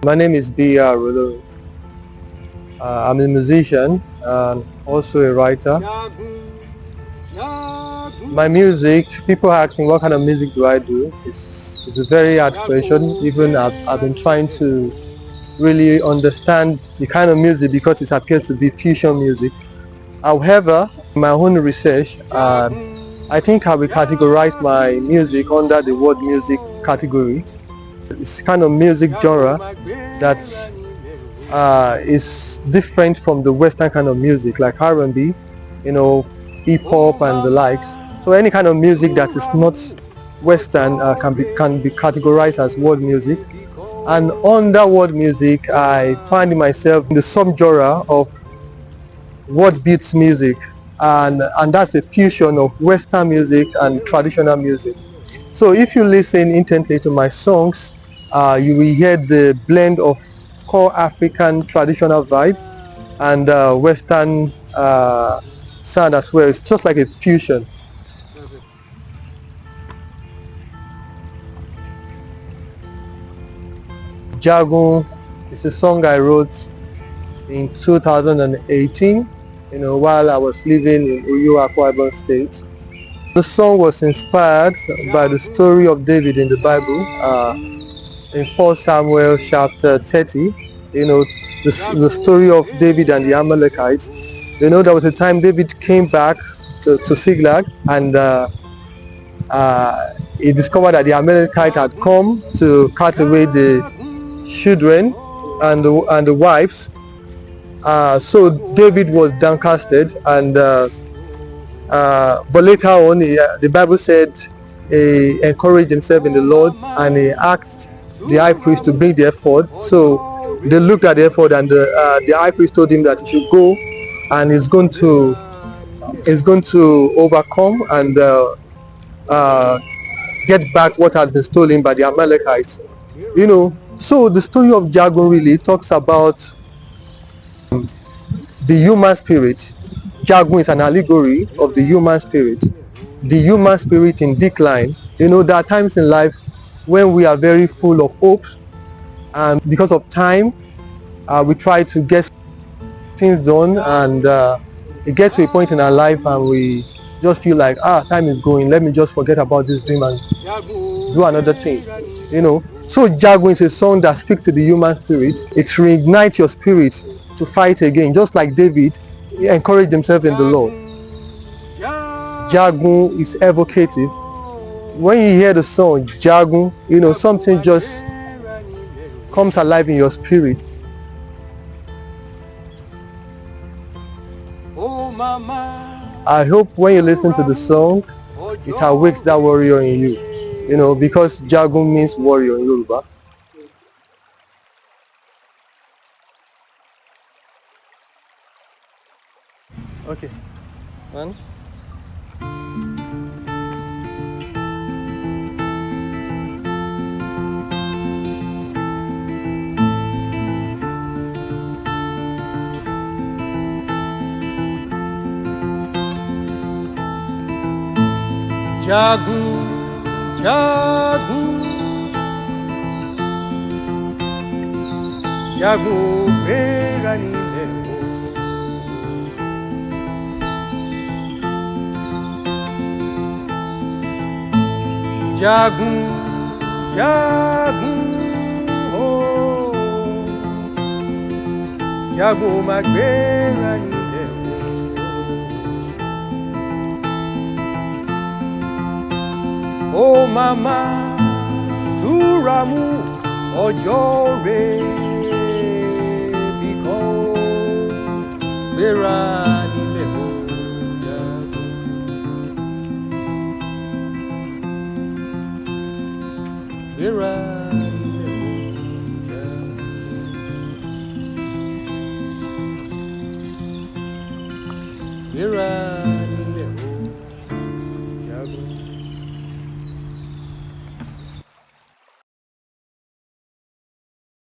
My name is B.R. Olórin. I'm a musician and also a writer. My music, people ask me what kind of music do I do. It's a very hard question. Even I've been trying to really understand the kind of music because it appears to be fusion music. However, in my own research, I think I will categorize my music under the world music category. It's kind of music genre that is different from the Western kind of music like R&B, hip hop and the likes. So any kind of music that is not Western can be categorized as world music. And under world music, I find myself in the subgenre of Worldbeat music, and that's a fusion of Western music and traditional music. So if you listen intently to my songs, you will hear the blend of core African traditional vibe and Western sound as well. It's just like a fusion. Jagun is a song I wrote in 2018, while I was living in Uyo, Akwa Ibom State. The song was inspired by the story of David in the Bible. In 1 Samuel chapter 30, the story of David and the Amalekites. There was a time David came back to Siglag, and he discovered that the Amalekites had come to cut away the children and the wives. So David was downcasted, and but later on, the Bible said he encouraged himself in the Lord, and he asked the high priest to bring the ephod. So they looked at the ephod, and the high priest told him that he should go, and he's going to overcome and get back what had been stolen by the Amalekites. So the story of Jagun really talks about the human spirit. Jagun is an allegory of the human spirit. The human spirit in decline. There are times in life when we are very full of hope, and because of time, we try to get things done, and it gets to a point in our life and we just feel like, time is going, let me just forget about this dream and do another thing. So Jagun is a song that speaks to the human spirit. It reignites your spirit to fight again, just like David. He encouraged himself in the Lord. Jagun is evocative. When you hear the song Jagun, something just comes alive in your spirit. I hope when you listen to the song, it awakes that warrior in you, because Jagun means warrior in Yoruba. Okay, one. Jagun, Jagun, Jagun gbéra nílẹ̀ o. Jagun, Jagun, oh, Jagun máa gbéra nílẹ̀ o. Oh mama, túra mú ọjọ́ rẹ̀ bíkọ́ gbéra nílẹ̀ o Jagun. Gbéra nílẹ̀ o Jagun. Gbéra.